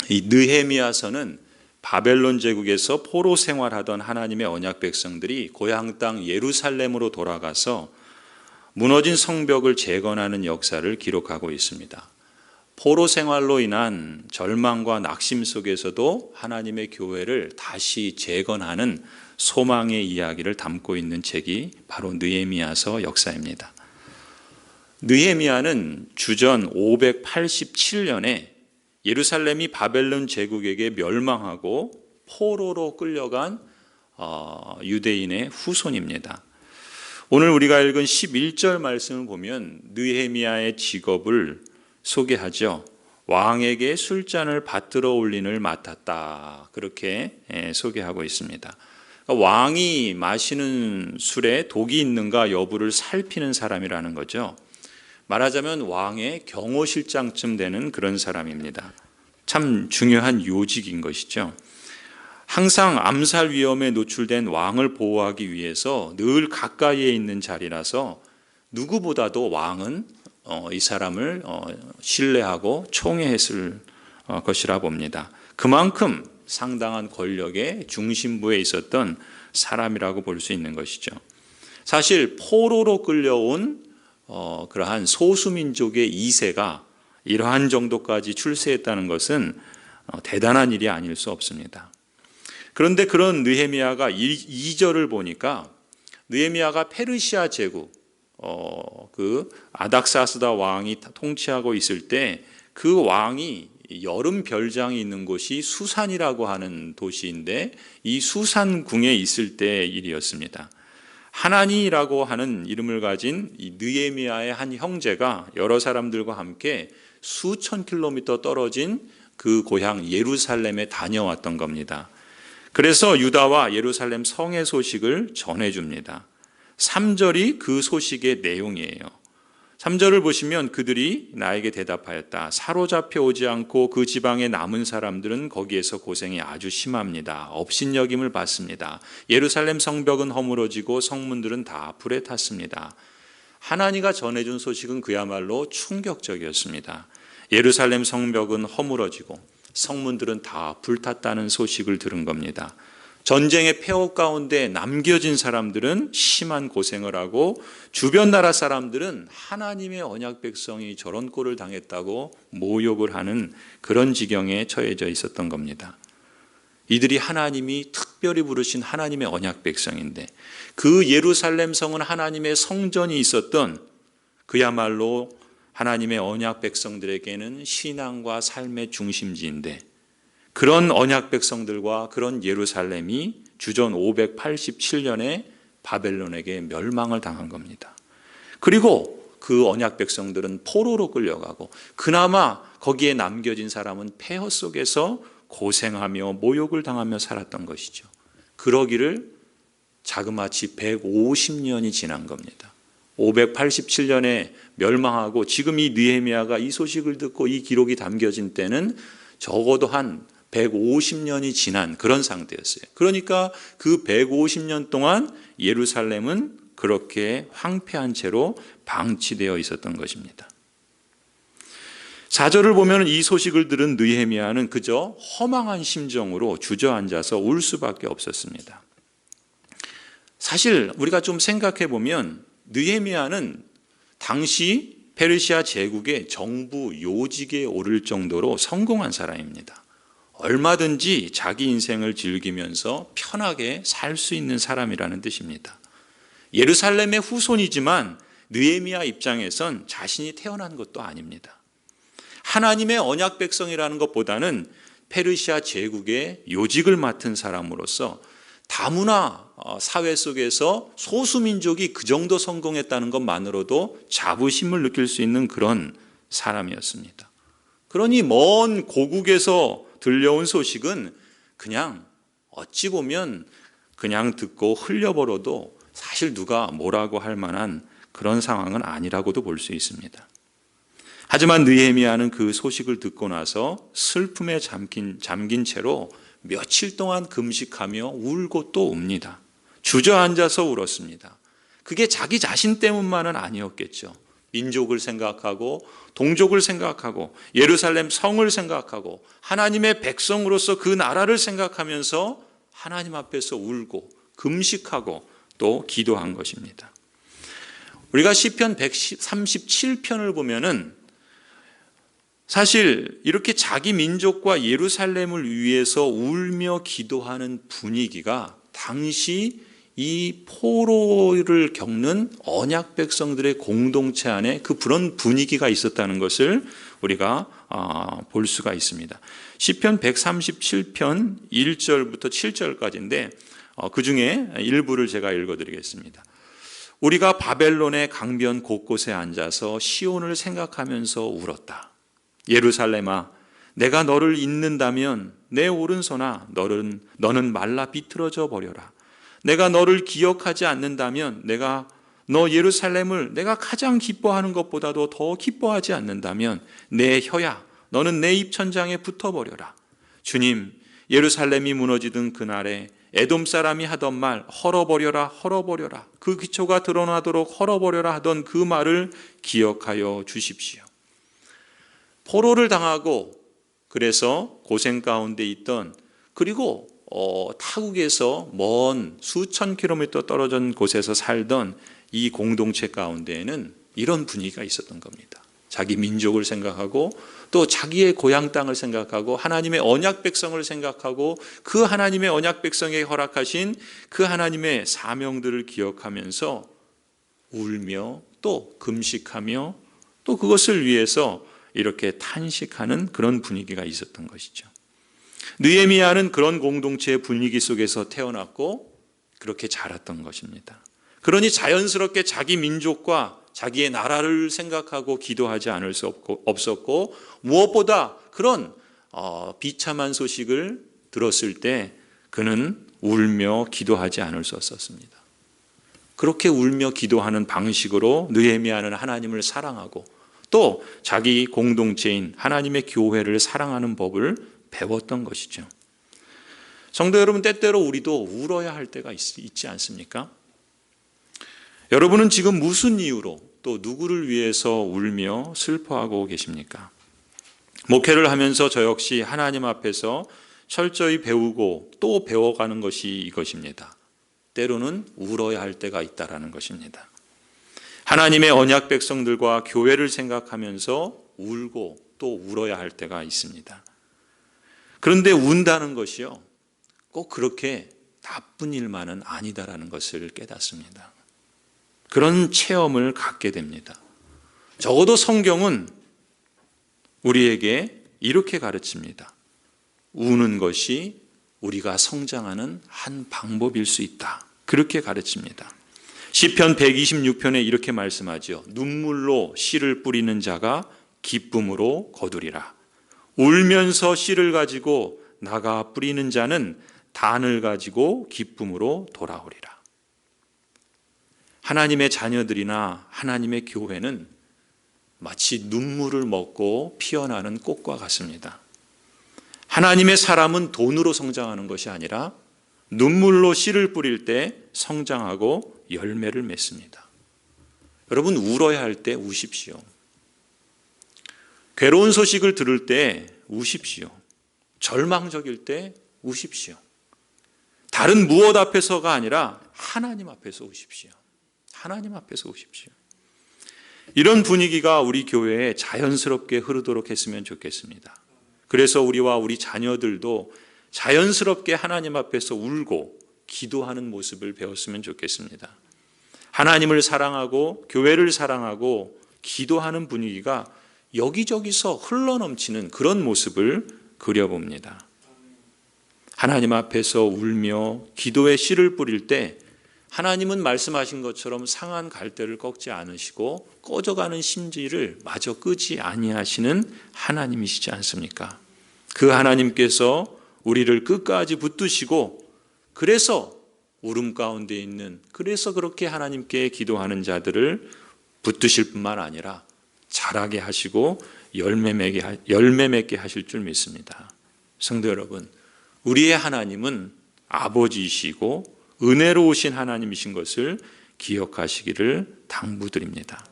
이 느헤미야서는 바벨론 제국에서 포로 생활하던 하나님의 언약 백성들이 고향 땅 예루살렘으로 돌아가서 무너진 성벽을 재건하는 역사를 기록하고 있습니다. 포로 생활로 인한 절망과 낙심 속에서도 하나님의 교회를 다시 재건하는 소망의 이야기를 담고 있는 책이 바로 느헤미야서 역사입니다. 느헤미야는 주전 587년에 예루살렘이 바벨론 제국에게 멸망하고 포로로 끌려간 유대인의 후손입니다. 오늘 우리가 읽은 11절 말씀을 보면 느헤미야의 직업을 소개하죠. 왕에게 술잔을 받들어 올린을 맡았다. 그렇게 소개하고 있습니다. 그러니까 왕이 마시는 술에 독이 있는가 여부를 살피는 사람이라는 거죠. 말하자면 왕의 경호실장쯤 되는 그런 사람입니다. 참 중요한 요직인 것이죠. 항상 암살 위험에 노출된 왕을 보호하기 위해서 늘 가까이에 있는 자리라서 누구보다도 왕은 이 사람을 신뢰하고 총애했을 것이라 봅니다. 그만큼 상당한 권력의 중심부에 있었던 사람이라고 볼 수 있는 것이죠. 사실 포로로 끌려온 그러한 소수민족의 2세가 이러한 정도까지 출세했다는 것은 대단한 일이 아닐 수 없습니다. 그런데 그런 느헤미야가 2절을 보니까 느헤미야가 페르시아 제국 그 아닥사스다 왕이 통치하고 있을 때 그 왕이 여름 별장이 있는 곳이 수산이라고 하는 도시인데 이 수산궁에 있을 때의 일이었습니다. 하나니라고 하는 이름을 가진 이 느헤미야의 한 형제가 여러 사람들과 함께 수천 킬로미터 떨어진 그 고향 예루살렘에 다녀왔던 겁니다. 그래서 유다와 예루살렘 성의 소식을 전해줍니다. 3절이 그 소식의 내용이에요. 3절을 보시면 그들이 나에게 대답하였다. 사로잡혀 오지 않고 그 지방에 남은 사람들은 거기에서 고생이 아주 심합니다. 업신여김을 받습니다. 예루살렘 성벽은 허물어지고 성문들은 다 불에 탔습니다. 하나니가 전해준 소식은 그야말로 충격적이었습니다. 예루살렘 성벽은 허물어지고 성문들은 다 불탔다는 소식을 들은 겁니다. 전쟁의 폐허 가운데 남겨진 사람들은 심한 고생을 하고 주변 나라 사람들은 하나님의 언약 백성이 저런 꼴을 당했다고 모욕을 하는 그런 지경에 처해져 있었던 겁니다. 이들이 하나님이 특별히 부르신 하나님의 언약 백성인데 그 예루살렘 성은 하나님의 성전이 있었던 그야말로 하나님의 언약 백성들에게는 신앙과 삶의 중심지인데 그런 언약 백성들과 그런 예루살렘이 주전 587년에 바벨론에게 멸망을 당한 겁니다. 그리고 그 언약 백성들은 포로로 끌려가고 그나마 거기에 남겨진 사람은 폐허 속에서 고생하며 모욕을 당하며 살았던 것이죠. 그러기를 자그마치 150년이 지난 겁니다. 587년에 멸망하고 지금 이 느헤미야가 이 소식을 듣고 이 기록이 담겨진 때는 적어도 한 150년이 지난 그런 상태였어요. 그러니까 그 150년 동안 예루살렘은 그렇게 황폐한 채로 방치되어 있었던 것입니다. 4절을 보면 이 소식을 들은 느헤미야는 그저 허망한 심정으로 주저앉아서 울 수밖에 없었습니다. 사실 우리가 좀 생각해 보면 느헤미야는 당시 페르시아 제국의 정부 요직에 오를 정도로 성공한 사람입니다. 얼마든지 자기 인생을 즐기면서 편하게 살 수 있는 사람이라는 뜻입니다. 예루살렘의 후손이지만 느헤미야 입장에선 자신이 태어난 것도 아닙니다. 하나님의 언약 백성이라는 것보다는 페르시아 제국의 요직을 맡은 사람으로서 다문화 사회 속에서 소수민족이 그 정도 성공했다는 것만으로도 자부심을 느낄 수 있는 그런 사람이었습니다. 그러니 먼 고국에서 들려온 소식은 그냥 어찌 보면 그냥 듣고 흘려버려도 사실 누가 뭐라고 할 만한 그런 상황은 아니라고도 볼 수 있습니다. 하지만 느헤미야는 그 소식을 듣고 나서 슬픔에 잠긴 채로 며칠 동안 금식하며 울고 또 웁니다. 주저앉아서 울었습니다. 그게 자기 자신 때문만은 아니었겠죠. 민족을 생각하고 동족을 생각하고 예루살렘 성을 생각하고 하나님의 백성으로서 그 나라를 생각하면서 하나님 앞에서 울고 금식하고 또 기도한 것입니다. 우리가 시편 137편을 보면은 사실 이렇게 자기 민족과 예루살렘을 위해서 울며 기도하는 분위기가 당시 이 포로를 겪는 언약 백성들의 공동체 안에 그런 분위기가 있었다는 것을 우리가 볼 수가 있습니다. 시편 137편 1절부터 7절까지인데 그 중에 일부를 제가 읽어드리겠습니다. 우리가 바벨론의 강변 곳곳에 앉아서 시온을 생각하면서 울었다. 예루살렘아, 내가 너를 잊는다면 내 오른손아 너는 말라 비틀어져 버려라. 내가 너를 기억하지 않는다면 너 예루살렘을 내가 가장 기뻐하는 것보다도 더 기뻐하지 않는다면 내 혀야 너는 내 입천장에 붙어버려라. 주님, 예루살렘이 무너지던 그날에 에돔 사람이 하던 말 헐어버려라 헐어버려라 그 기초가 드러나도록 헐어버려라 하던 그 말을 기억하여 주십시오. 포로를 당하고 그래서 고생 가운데 있던 그리고 타국에서 먼 수천 킬로미터 떨어진 곳에서 살던 이 공동체 가운데에는 이런 분위기가 있었던 겁니다. 자기 민족을 생각하고 또 자기의 고향 땅을 생각하고 하나님의 언약 백성을 생각하고 그 하나님의 언약 백성에게 허락하신 그 하나님의 사명들을 기억하면서 울며 또 금식하며 또 그것을 위해서 이렇게 탄식하는 그런 분위기가 있었던 것이죠. 느헤미야는 그런 공동체의 분위기 속에서 태어났고 그렇게 자랐던 것입니다. 그러니 자연스럽게 자기 민족과 자기의 나라를 생각하고 기도하지 않을 수 없었고 무엇보다 그런 비참한 소식을 들었을 때 그는 울며 기도하지 않을 수 없었습니다. 그렇게 울며 기도하는 방식으로 느헤미야는 하나님을 사랑하고 또 자기 공동체인 하나님의 교회를 사랑하는 법을 배웠던 것이죠. 성도 여러분, 때때로 우리도 울어야 할 때가 있지 않습니까? 여러분은 지금 무슨 이유로 또 누구를 위해서 울며 슬퍼하고 계십니까? 목회를 하면서 저 역시 하나님 앞에서 철저히 배우고 또 배워가는 것이 이것입니다. 때로는 울어야 할 때가 있다라는 것입니다. 하나님의 언약 백성들과 교회를 생각하면서 울고 또 울어야 할 때가 있습니다. 그런데 운다는 것이요, 꼭 그렇게 나쁜 일만은 아니다라는 것을 깨닫습니다. 그런 체험을 갖게 됩니다. 적어도 성경은 우리에게 이렇게 가르칩니다. 우는 것이 우리가 성장하는 한 방법일 수 있다. 그렇게 가르칩니다. 시편 126편에 이렇게 말씀하죠. 눈물로 씨를 뿌리는 자가 기쁨으로 거두리라. 울면서 씨를 가지고 나가 뿌리는 자는 단을 가지고 기쁨으로 돌아오리라. 하나님의 자녀들이나 하나님의 교회는 마치 눈물을 먹고 피어나는 꽃과 같습니다. 하나님의 사람은 돈으로 성장하는 것이 아니라 눈물로 씨를 뿌릴 때 성장하고 열매를 맺습니다. 여러분, 울어야 할 때 우십시오. 괴로운 소식을 들을 때 우십시오. 절망적일 때 우십시오. 다른 무엇 앞에서가 아니라 하나님 앞에서 우십시오. 하나님 앞에서 오십시오. 이런 분위기가 우리 교회에 자연스럽게 흐르도록 했으면 좋겠습니다. 그래서 우리와 우리 자녀들도 자연스럽게 하나님 앞에서 울고 기도하는 모습을 배웠으면 좋겠습니다. 하나님을 사랑하고 교회를 사랑하고 기도하는 분위기가 여기저기서 흘러넘치는 그런 모습을 그려봅니다. 하나님 앞에서 울며 기도의 씨를 뿌릴 때 하나님은 말씀하신 것처럼 상한 갈대를 꺾지 않으시고 꺼져가는 심지를 마저 끄지 아니하시는 하나님이시지 않습니까? 그 하나님께서 우리를 끝까지 붙드시고 그래서 울음 가운데 있는 그래서 그렇게 하나님께 기도하는 자들을 붙드실 뿐만 아니라 자라게 하시고 열매 맺게 하실 줄 믿습니다. 성도 여러분, 우리의 하나님은 아버지이시고 은혜로우신 하나님이신 것을 기억하시기를 당부드립니다.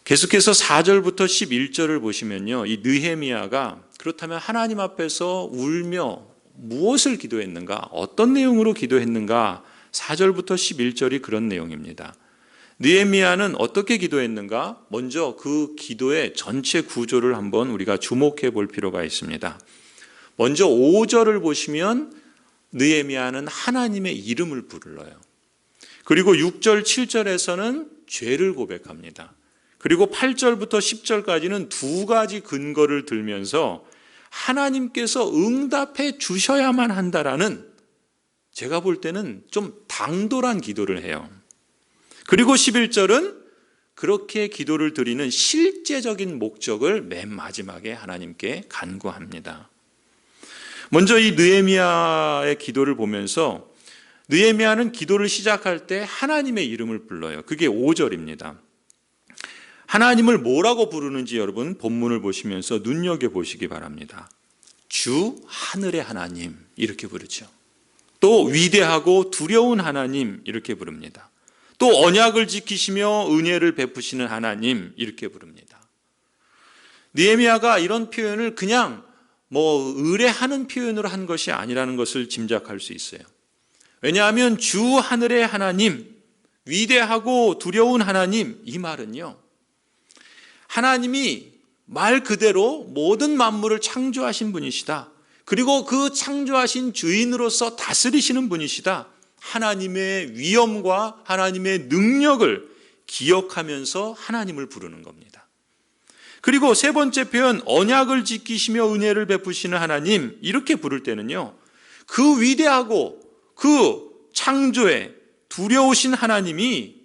계속해서 4절부터 11절을 보시면요, 이 느헤미야가 그렇다면 하나님 앞에서 울며 무엇을 기도했는가, 어떤 내용으로 기도했는가, 4절부터 11절이 그런 내용입니다. 느헤미야는 어떻게 기도했는가? 먼저 그 기도의 전체 구조를 한번 우리가 주목해 볼 필요가 있습니다. 먼저 5절을 보시면 느헤미야는 하나님의 이름을 불러요. 그리고 6절, 7절에서는 죄를 고백합니다. 그리고 8절부터 10절까지는 두 가지 근거를 들면서 하나님께서 응답해 주셔야만 한다라는, 제가 볼 때는 좀 당돌한 기도를 해요. 그리고 11절은 그렇게 기도를 드리는 실제적인 목적을 맨 마지막에 하나님께 간구합니다. 먼저 이 느헤미야의 기도를 보면서 느헤미야는 기도를 시작할 때 하나님의 이름을 불러요. 그게 5절입니다. 하나님을 뭐라고 부르는지 여러분 본문을 보시면서 눈여겨보시기 바랍니다. 주 하늘의 하나님 이렇게 부르죠. 또 위대하고 두려운 하나님 이렇게 부릅니다. 또 언약을 지키시며 은혜를 베푸시는 하나님 이렇게 부릅니다. 느헤미야가 이런 표현을 그냥 의뢰하는 표현으로 한 것이 아니라는 것을 짐작할 수 있어요. 왜냐하면 주 하늘의 하나님, 위대하고 두려운 하나님, 이 말은요, 하나님이 말 그대로 모든 만물을 창조하신 분이시다. 그리고 그 창조하신 주인으로서 다스리시는 분이시다. 하나님의 위엄과 하나님의 능력을 기억하면서 하나님을 부르는 겁니다. 그리고 세 번째 표현, 언약을 지키시며 은혜를 베푸시는 하나님 이렇게 부를 때는요, 그 위대하고 그 창조에 두려우신 하나님이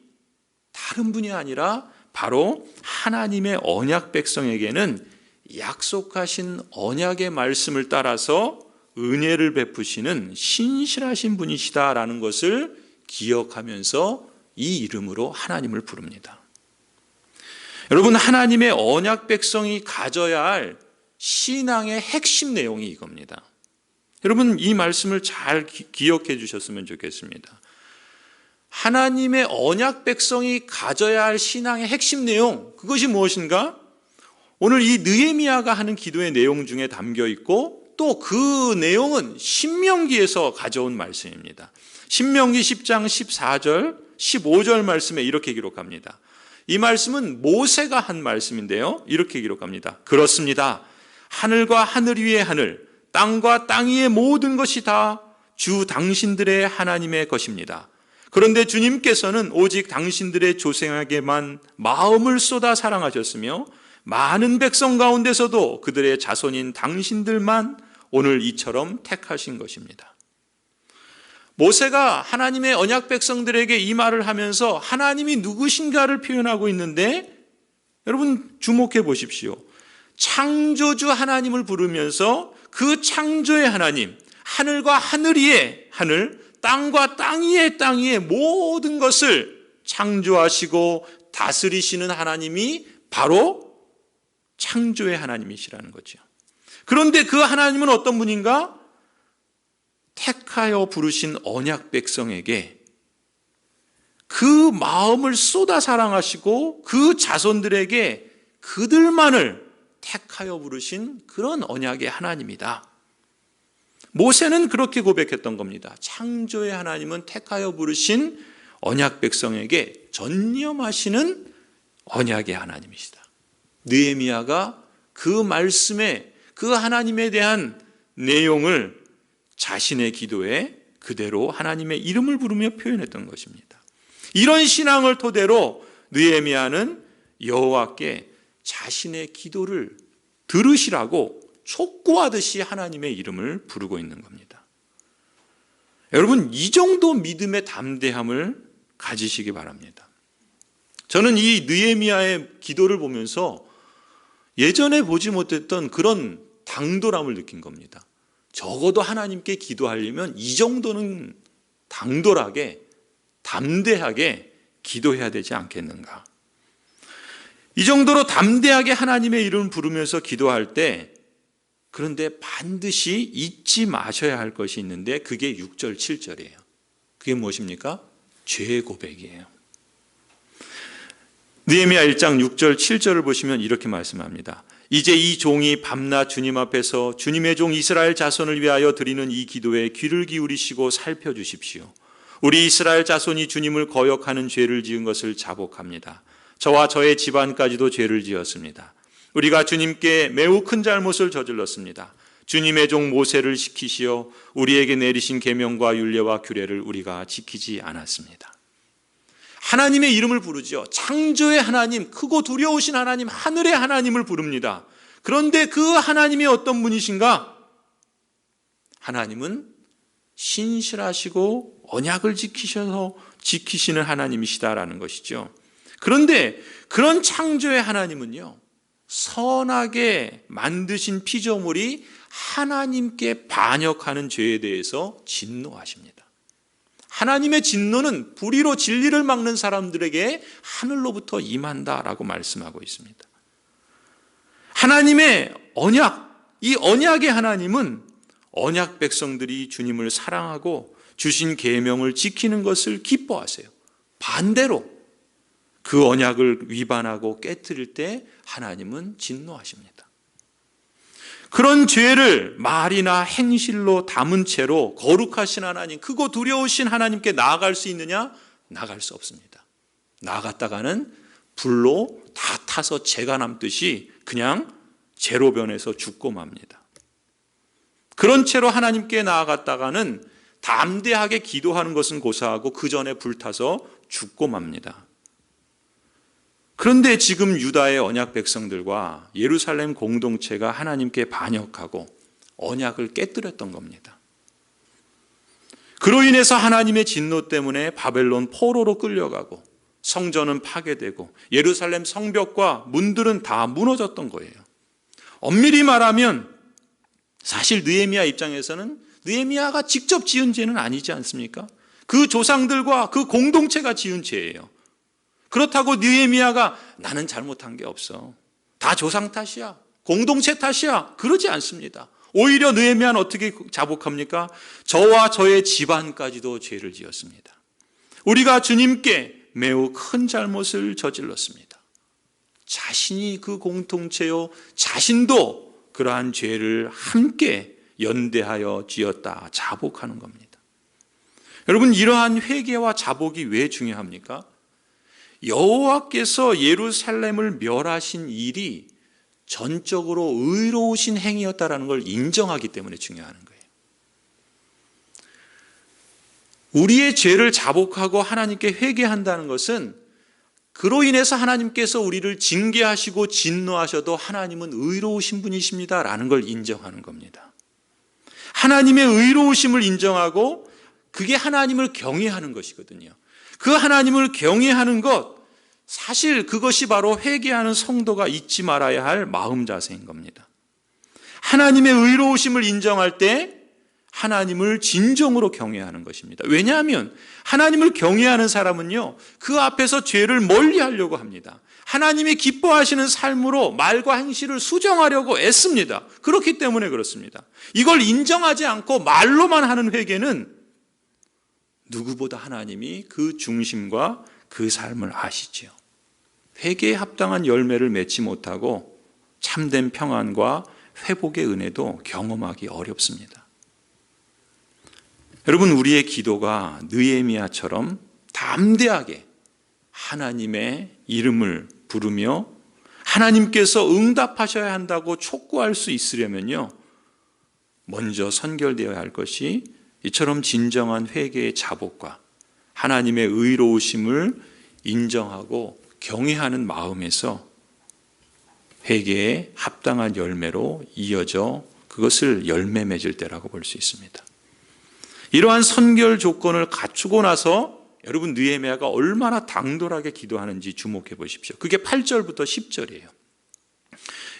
다른 분이 아니라 바로 하나님의 언약 백성에게는 약속하신 언약의 말씀을 따라서 은혜를 베푸시는 신실하신 분이시다라는 것을 기억하면서 이 이름으로 하나님을 부릅니다. 여러분, 하나님의 언약 백성이 가져야 할 신앙의 핵심 내용이 이겁니다. 여러분, 이 말씀을 잘 기억해 주셨으면 좋겠습니다. 하나님의 언약 백성이 가져야 할 신앙의 핵심 내용, 그것이 무엇인가? 오늘 이 느헤미야가 하는 기도의 내용 중에 담겨 있고 또 그 내용은 신명기에서 가져온 말씀입니다. 신명기 10장 14절, 15절 말씀에 이렇게 기록합니다. 이 말씀은 모세가 한 말씀인데요, 이렇게 기록합니다. 그렇습니다. 하늘과 하늘 위의 하늘, 땅과 땅 위의 모든 것이 다 주 당신들의 하나님의 것입니다. 그런데 주님께서는 오직 당신들의 조상에게만 마음을 쏟아 사랑하셨으며 많은 백성 가운데서도 그들의 자손인 당신들만 오늘 이처럼 택하신 것입니다. 모세가 하나님의 언약 백성들에게 이 말을 하면서 하나님이 누구신가를 표현하고 있는데, 여러분 주목해 보십시오. 창조주 하나님을 부르면서 그 창조의 하나님, 하늘과 하늘 위의 하늘, 땅과 땅 위의 땅 위의 모든 것을 창조하시고 다스리시는 하나님이 바로 창조의 하나님이시라는 거죠. 그런데 그 하나님은 어떤 분인가? 택하여 부르신 언약 백성에게 그 마음을 쏟아 사랑하시고 그 자손들에게 그들만을 택하여 부르신 그런 언약의 하나님이다. 모세는 그렇게 고백했던 겁니다. 창조의 하나님은 택하여 부르신 언약 백성에게 전념하시는 언약의 하나님이시다. 느헤미야가 그 말씀에 그 하나님에 대한 내용을 자신의 기도에 그대로 하나님의 이름을 부르며 표현했던 것입니다. 이런 신앙을 토대로 느헤미야는 여호와께 자신의 기도를 들으시라고 촉구하듯이 하나님의 이름을 부르고 있는 겁니다. 여러분, 이 정도 믿음의 담대함을 가지시기 바랍니다. 저는 이 느헤미야의 기도를 보면서 예전에 보지 못했던 그런 당돌함을 느낀 겁니다. 적어도 하나님께 기도하려면 이 정도는 당돌하게, 담대하게 기도해야 되지 않겠는가. 이 정도로 담대하게 하나님의 이름을 부르면서 기도할 때, 그런데 반드시 잊지 마셔야 할 것이 있는데 그게 6절, 7절이에요. 그게 무엇입니까? 죄 고백이에요. 느헤미야 1장 6절 7절을 보시면 이렇게 말씀합니다. 이제 이 종이 밤낮 주님 앞에서 주님의 종 이스라엘 자손을 위하여 드리는 이 기도에 귀를 기울이시고 살펴주십시오. 우리 이스라엘 자손이 주님을 거역하는 죄를 지은 것을 자복합니다. 저와 저의 집안까지도 죄를 지었습니다. 우리가 주님께 매우 큰 잘못을 저질렀습니다. 주님의 종 모세를 시키시어 우리에게 내리신 계명과 율례와 규례를 우리가 지키지 않았습니다. 하나님의 이름을 부르죠. 창조의 하나님, 크고 두려우신 하나님, 하늘의 하나님을 부릅니다. 그런데 그 하나님이 어떤 분이신가? 하나님은 신실하시고 언약을 지키셔서 지키시는 하나님이시다라는 것이죠. 그런데 그런 창조의 하나님은요, 선하게 만드신 피조물이 하나님께 반역하는 죄에 대해서 진노하십니다. 하나님의 진노는 불의로 진리를 막는 사람들에게 하늘로부터 임한다라고 말씀하고 있습니다. 하나님의 언약, 이 언약의 하나님은 언약 백성들이 주님을 사랑하고 주신 계명을 지키는 것을 기뻐하세요. 반대로 그 언약을 위반하고 깨뜨릴 때 하나님은 진노하십니다. 그런 죄를 말이나 행실로 담은 채로 거룩하신 하나님, 크고 두려우신 하나님께 나아갈 수 있느냐? 나아갈 수 없습니다. 나아갔다가는 불로 다 타서 재가 남듯이 그냥 재로 변해서 죽고 맙니다. 그런 채로 하나님께 나아갔다가는 담대하게 기도하는 것은 고사하고 그 전에 불타서 죽고 맙니다. 그런데 지금 유다의 언약 백성들과 예루살렘 공동체가 하나님께 반역하고 언약을 깨뜨렸던 겁니다. 그로 인해서 하나님의 진노 때문에 바벨론 포로로 끌려가고 성전은 파괴되고 예루살렘 성벽과 문들은 다 무너졌던 거예요. 엄밀히 말하면 사실 느헤미야 입장에서는 느헤미야가 직접 지은 죄는 아니지 않습니까? 그 조상들과 그 공동체가 지은 죄예요. 그렇다고 느헤미야가 나는 잘못한 게 없어, 다 조상 탓이야, 공동체 탓이야, 그러지 않습니다. 오히려 느헤미야는 어떻게 자복합니까? 저와 저의 집안까지도 죄를 지었습니다. 우리가 주님께 매우 큰 잘못을 저질렀습니다. 자신이 그 공동체요, 자신도 그러한 죄를 함께 연대하여 지었다, 자복하는 겁니다. 여러분, 이러한 회개와 자복이 왜 중요합니까? 여호와께서 예루살렘을 멸하신 일이 전적으로 의로우신 행위였다라는 걸 인정하기 때문에 중요한 거예요. 우리의 죄를 자복하고 하나님께 회개한다는 것은 그로 인해서 하나님께서 우리를 징계하시고 진노하셔도 하나님은 의로우신 분이십니다라는 걸 인정하는 겁니다. 하나님의 의로우심을 인정하고 그게 하나님을 경외하는 것이거든요. 그 하나님을 경외하는 것, 사실 그것이 바로 회개하는 성도가 잊지 말아야 할 마음 자세인 겁니다. 하나님의 의로우심을 인정할 때 하나님을 진정으로 경외하는 것입니다. 왜냐하면 하나님을 경외하는 사람은요, 그 앞에서 죄를 멀리 하려고 합니다. 하나님이 기뻐하시는 삶으로 말과 행실을 수정하려고 애씁니다. 그렇기 때문에 그렇습니다. 이걸 인정하지 않고 말로만 하는 회개는 누구보다 하나님이 그 중심과 그 삶을 아시지요. 회개에 합당한 열매를 맺지 못하고 참된 평안과 회복의 은혜도 경험하기 어렵습니다. 여러분, 우리의 기도가 느헤미야처럼 담대하게 하나님의 이름을 부르며 하나님께서 응답하셔야 한다고 촉구할 수 있으려면요, 먼저 선결되어야 할 것이 이처럼 진정한 회개의 자복과 하나님의 의로우심을 인정하고 경외하는 마음에서 회개에 합당한 열매로 이어져 그것을 열매 맺을 때라고 볼 수 있습니다. 이러한 선결 조건을 갖추고 나서 여러분, 느헤미야가 얼마나 당돌하게 기도하는지 주목해 보십시오. 그게 8절부터 10절이에요.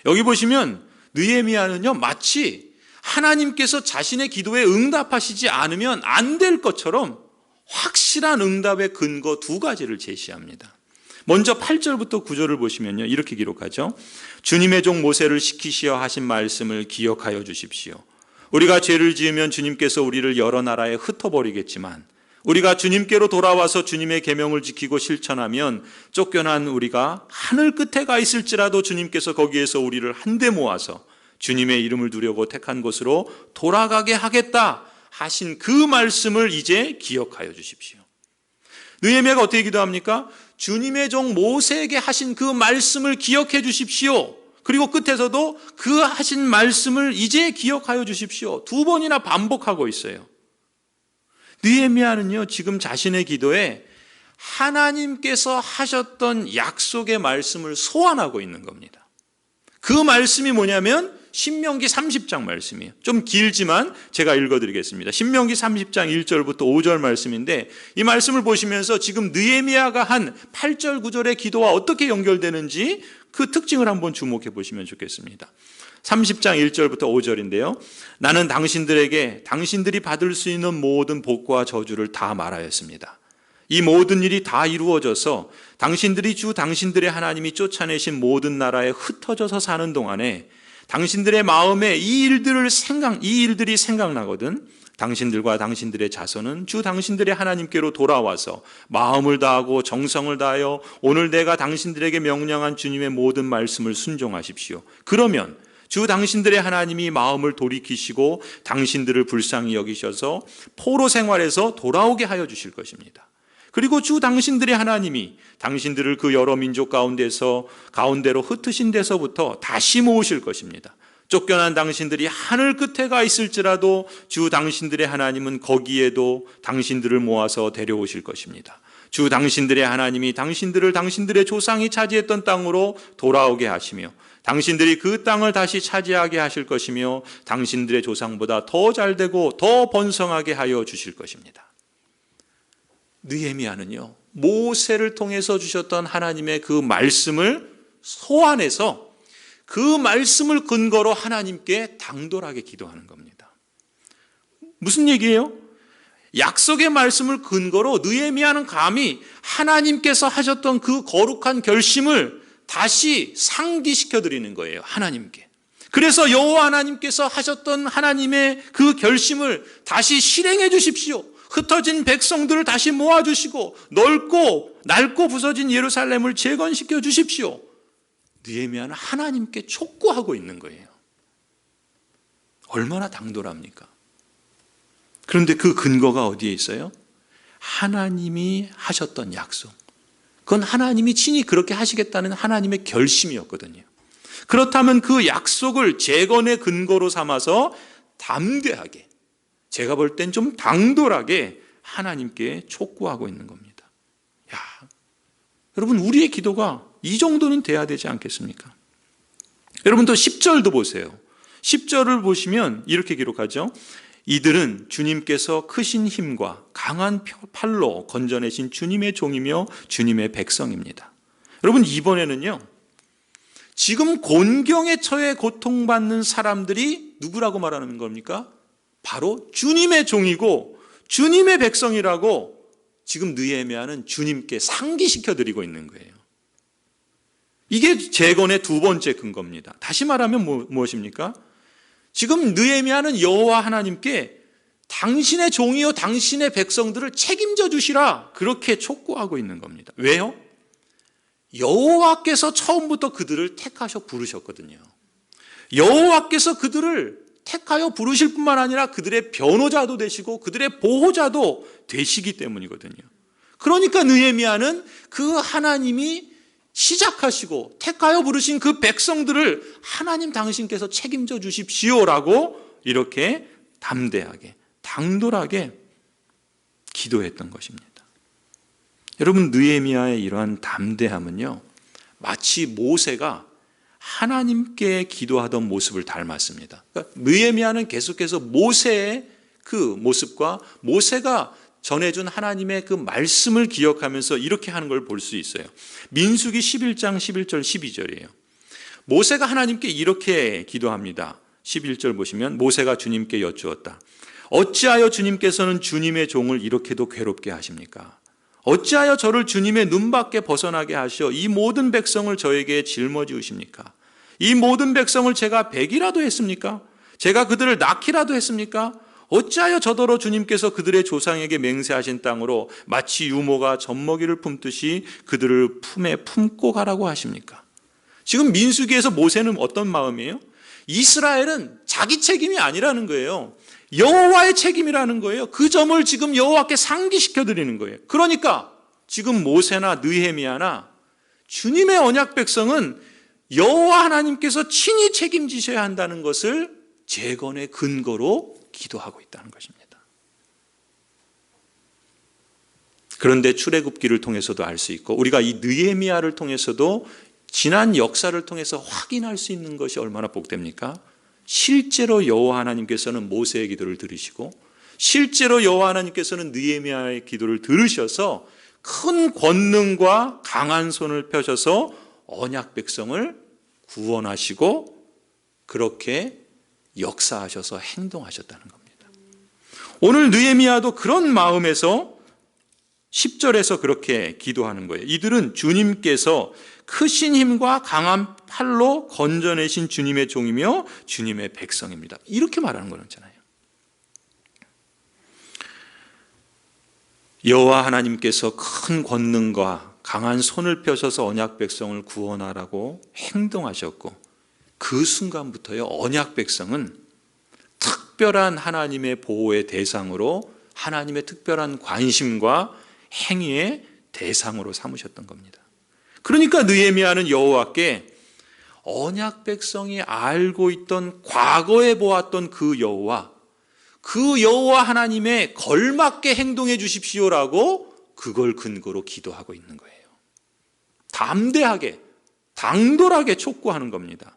여기 보시면 느헤미야는요, 마치 하나님께서 자신의 기도에 응답하시지 않으면 안 될 것처럼 확실한 응답의 근거 두 가지를 제시합니다. 먼저 8절부터 9절을 보시면요, 이렇게 기록하죠. 주님의 종 모세를 시키시어 하신 말씀을 기억하여 주십시오. 우리가 죄를 지으면 주님께서 우리를 여러 나라에 흩어버리겠지만 우리가 주님께로 돌아와서 주님의 계명을 지키고 실천하면 쫓겨난 우리가 하늘 끝에 가 있을지라도 주님께서 거기에서 우리를 한데 모아서 주님의 이름을 두려고 택한 곳으로 돌아가게 하겠다 하신 그 말씀을 이제 기억하여 주십시오. 느헤미야가 어떻게 기도합니까? 주님의 종 모세에게 하신 그 말씀을 기억해 주십시오. 그리고 끝에서도 그 하신 말씀을 이제 기억하여 주십시오. 2번이나 반복하고 있어요. 느헤미야는요, 지금 자신의 기도에 하나님께서 하셨던 약속의 말씀을 소환하고 있는 겁니다. 그 말씀이 뭐냐면 신명기 30장 말씀이에요. 좀 길지만 제가 읽어드리겠습니다. 신명기 30장 1절부터 5절 말씀인데, 이 말씀을 보시면서 지금 느헤미야가 한 8절 9절의 기도와 어떻게 연결되는지 그 특징을 한번 주목해 보시면 좋겠습니다. 30장 1절부터 5절인데요. 나는 당신들에게 당신들이 받을 수 있는 모든 복과 저주를 다 말하였습니다. 이 모든 일이 다 이루어져서 당신들이 주 당신들의 하나님이 쫓아내신 모든 나라에 흩어져서 사는 동안에 당신들의 마음에 이 일들이 생각나거든 당신들과 당신들의 자손은 주 당신들의 하나님께로 돌아와서 마음을 다하고 정성을 다하여 오늘 내가 당신들에게 명령한 주님의 모든 말씀을 순종하십시오. 그러면 주 당신들의 하나님이 마음을 돌이키시고 당신들을 불쌍히 여기셔서 포로 생활에서 돌아오게 하여 주실 것입니다. 그리고 주 당신들의 하나님이 당신들을 그 여러 민족 가운데로 흩으신 데서부터 다시 모으실 것입니다. 쫓겨난 당신들이 하늘 끝에 가 있을지라도 주 당신들의 하나님은 거기에도 당신들을 모아서 데려오실 것입니다. 주 당신들의 하나님이 당신들을 당신들의 조상이 차지했던 땅으로 돌아오게 하시며 당신들이 그 땅을 다시 차지하게 하실 것이며 당신들의 조상보다 더 잘되고 더 번성하게 하여 주실 것입니다. 느헤미야는요, 모세를 통해서 주셨던 하나님의 그 말씀을 소환해서 그 말씀을 근거로 하나님께 당돌하게 기도하는 겁니다. 무슨 얘기예요? 약속의 말씀을 근거로 느헤미야는 감히 하나님께서 하셨던 그 거룩한 결심을 다시 상기시켜 드리는 거예요, 하나님께. 그래서 여호와 하나님께서 하셨던 하나님의 그 결심을 다시 실행해 주십시오. 흩어진 백성들을 다시 모아주시고 낡고 부서진 예루살렘을 재건시켜 주십시오. 느헤미야는 하나님께 촉구하고 있는 거예요. 얼마나 당돌합니까? 그런데 그 근거가 어디에 있어요? 하나님이 하셨던 약속. 그건 하나님이 친히 그렇게 하시겠다는 하나님의 결심이었거든요. 그렇다면 그 약속을 재건의 근거로 삼아서 담대하게, 제가 볼 땐 좀 당돌하게 하나님께 촉구하고 있는 겁니다. 야, 여러분, 우리의 기도가 이 정도는 돼야 되지 않겠습니까? 여러분, 또 10절도 보세요. 10절을 보시면 이렇게 기록하죠. 이들은 주님께서 크신 힘과 강한 팔로 건져내신 주님의 종이며 주님의 백성입니다. 여러분, 이번에는요, 지금 곤경에 처해 고통받는 사람들이 누구라고 말하는 겁니까? 바로 주님의 종이고 주님의 백성이라고 지금 느헤미야는 주님께 상기시켜 드리고 있는 거예요. 이게 재건의 2번째 근거입니다. 다시 말하면 무엇입니까? 지금 느헤미야는 여호와 하나님께 당신의 종이요 당신의 백성들을 책임져 주시라 그렇게 촉구하고 있는 겁니다. 왜요? 여호와께서 처음부터 그들을 택하셔 부르셨거든요. 여호와께서 그들을 택하여 부르실 뿐만 아니라 그들의 변호자도 되시고 그들의 보호자도 되시기 때문이거든요. 그러니까 느헤미야는 그 하나님이 시작하시고 택하여 부르신 그 백성들을 하나님 당신께서 책임져 주십시오라고 이렇게 담대하게 당돌하게 기도했던 것입니다. 여러분, 느헤미야의 이러한 담대함은요, 마치 모세가 하나님께 기도하던 모습을 닮았습니다. 그러니까 느헤미야는 계속해서 모세의 그 모습과 모세가 전해준 하나님의 그 말씀을 기억하면서 이렇게 하는 걸 볼 수 있어요. 민수기 11장 11절 12절이에요. 모세가 하나님께 이렇게 기도합니다. 11절 보시면 모세가 주님께 여쭈었다. 어찌하여 주님께서는 주님의 종을 이렇게도 괴롭게 하십니까? 어찌하여 저를 주님의 눈밖에 벗어나게 하셔 이 모든 백성을 저에게 짊어지우십니까? 이 모든 백성을 제가 배기라도 했습니까? 제가 그들을 낳기라도 했습니까? 어찌하여 저더러 주님께서 그들의 조상에게 맹세하신 땅으로 마치 유모가 젖먹이를 품듯이 그들을 품에 품고 가라고 하십니까? 지금 민수기에서 모세는 어떤 마음이에요? 이스라엘은 자기 책임이 아니라는 거예요. 여호와의 책임이라는 거예요. 그 점을 지금 여호와께 상기시켜 드리는 거예요. 그러니까 지금 모세나 느헤미야나 주님의 언약 백성은 여호와 하나님께서 친히 책임지셔야 한다는 것을 재건의 근거로 기도하고 있다는 것입니다. 그런데 출애굽기를 통해서도 알 수 있고 우리가 이 느헤미야를 통해서도 지난 역사를 통해서 확인할 수 있는 것이 얼마나 복됩니까? 실제로 여호와 하나님께서는 모세의 기도를 들으시고 실제로 여호와 하나님께서는 느헤미야의 기도를 들으셔서 큰 권능과 강한 손을 펴셔서 언약 백성을 구원하시고 그렇게 역사하셔서 행동하셨다는 겁니다. 오늘 느헤미야도 그런 마음에서 10절에서 그렇게 기도하는 거예요. 이들은 주님께서 크신 힘과 강한 팔로 건져내신 주님의 종이며 주님의 백성입니다. 이렇게 말하는 거잖아요. 여호와 하나님께서 큰 권능과 강한 손을 펴셔서 언약 백성을 구원하라고 행동하셨고 그 순간부터요 언약 백성은 특별한 하나님의 보호의 대상으로 하나님의 특별한 관심과 행위의 대상으로 삼으셨던 겁니다. 그러니까 느헤미야는 여호와께 언약 백성이 알고 있던 과거에 보았던 그 여호와 하나님의 걸맞게 행동해 주십시오라고 그걸 근거로 기도하고 있는 거예요. 담대하게 당돌하게 촉구하는 겁니다.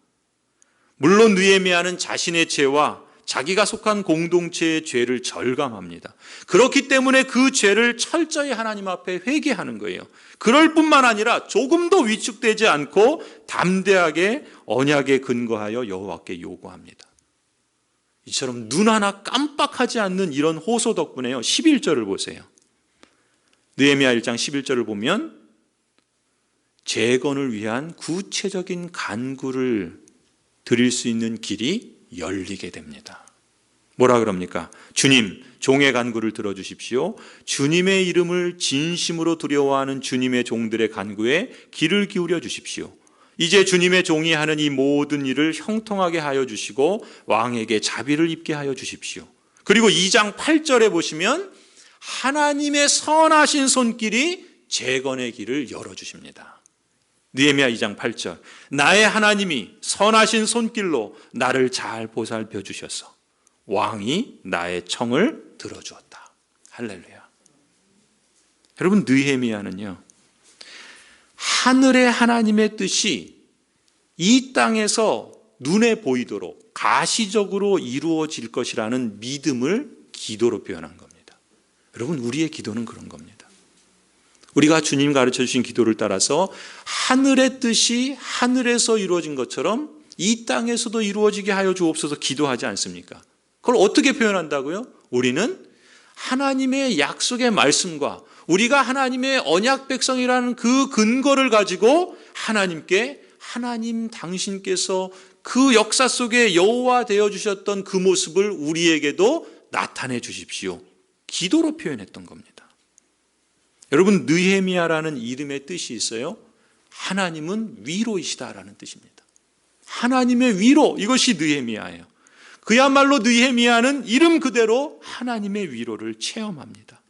물론 느헤미야는 자신의 죄와 자기가 속한 공동체의 죄를 절감합니다. 그렇기 때문에 그 죄를 철저히 하나님 앞에 회개하는 거예요. 그럴 뿐만 아니라 조금도 위축되지 않고 담대하게 언약에 근거하여 여호와께 요구합니다. 이처럼 눈 하나 깜빡하지 않는 이런 호소 덕분에요. 11절을 보세요. 느헤미야 1장 11절을 보면 재건을 위한 구체적인 간구를 드릴 수 있는 길이 열리게 됩니다. 뭐라 그럽니까? 주님, 종의 간구를 들어주십시오. 주님의 이름을 진심으로 두려워하는 주님의 종들의 간구에 귀를 기울여 주십시오. 이제 주님의 종이 하는 이 모든 일을 형통하게 하여 주시고 왕에게 자비를 입게 하여 주십시오. 그리고 2장 8절에 보시면 하나님의 선하신 손길이 재건의 길을 열어주십니다. 느헤미야 2장 8절 나의 하나님이 선하신 손길로 나를 잘 보살펴 주셔서 왕이 나의 청을 들어주었다. 할렐루야. 여러분 느헤미야는요 하늘의 하나님의 뜻이 이 땅에서 눈에 보이도록 가시적으로 이루어질 것이라는 믿음을 기도로 표현한 겁니다. 여러분 우리의 기도는 그런 겁니다. 우리가 주님 가르쳐 주신 기도를 따라서 하늘의 뜻이 하늘에서 이루어진 것처럼 이 땅에서도 이루어지게 하여 주옵소서 기도하지 않습니까? 그걸 어떻게 표현한다고요? 우리는 하나님의 약속의 말씀과 우리가 하나님의 언약 백성이라는 그 근거를 가지고 하나님께 하나님 당신께서 그 역사 속에 여호와 되어 주셨던 그 모습을 우리에게도 나타내 주십시오. 기도로 표현했던 겁니다. 여러분 느헤미야라는 이름의 뜻이 있어요. 하나님은 위로이시다라는 뜻입니다. 하나님의 위로, 이것이 느헤미야예요. 그야말로 느헤미야는 이름 그대로 하나님의 위로를 체험합니다.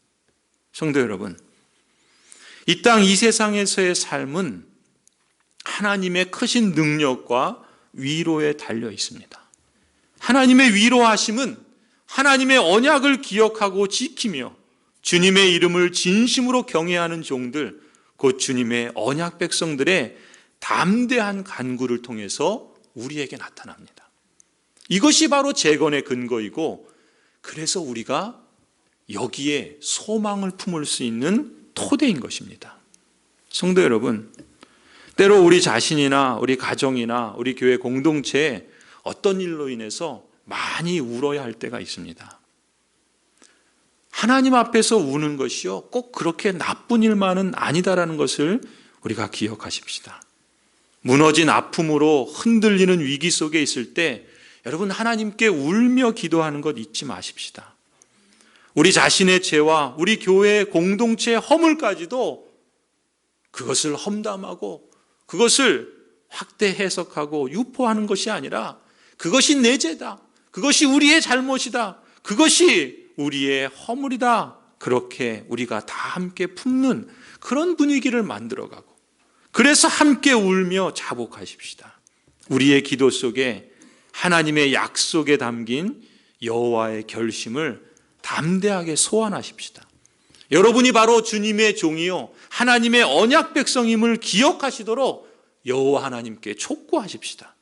성도 여러분, 이 땅 이 세상에서의 삶은 하나님의 크신 능력과 위로에 달려 있습니다. 하나님의 위로하심은 하나님의 언약을 기억하고 지키며 주님의 이름을 진심으로 경외하는 종들, 곧 주님의 언약 백성들의 담대한 간구를 통해서 우리에게 나타납니다. 이것이 바로 재건의 근거이고 그래서 우리가 여기에 소망을 품을 수 있는 토대인 것입니다. 성도 여러분, 때로 우리 자신이나 우리 가정이나 우리 교회 공동체에 어떤 일로 인해서 많이 울어야 할 때가 있습니다. 하나님 앞에서 우는 것이요 꼭 그렇게 나쁜 일만은 아니다라는 것을 우리가 기억하십시다. 무너진 아픔으로 흔들리는 위기 속에 있을 때 여러분 하나님께 울며 기도하는 것 잊지 마십시다. 우리 자신의 죄와 우리 교회의 공동체의 허물까지도 그것을 험담하고 그것을 확대 해석하고 유포하는 것이 아니라 그것이 내 죄다, 그것이 우리의 잘못이다, 그것이 우리의 허물이다, 그렇게 우리가 다 함께 품는 그런 분위기를 만들어가고, 그래서 함께 울며 자복하십시다. 우리의 기도 속에 하나님의 약속에 담긴 여호와의 결심을 담대하게 소환하십시다. 여러분이 바로 주님의 종이요 하나님의 언약 백성임을 기억하시도록 여호와 하나님께 촉구하십시다.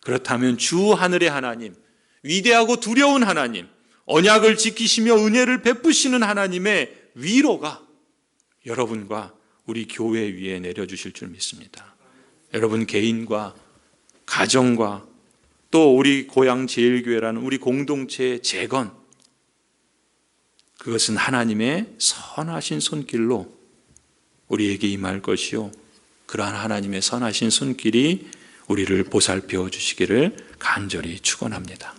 그렇다면 주 하늘의 하나님, 위대하고 두려운 하나님, 언약을 지키시며 은혜를 베푸시는 하나님의 위로가 여러분과 우리 교회 위에 내려주실 줄 믿습니다. 여러분 개인과 가정과 또 우리 고향 제일교회라는 우리 공동체의 재건, 그것은 하나님의 선하신 손길로 우리에게 임할 것이요, 그러한 하나님의 선하신 손길이 우리를 보살펴 주시기를 간절히 축원합니다.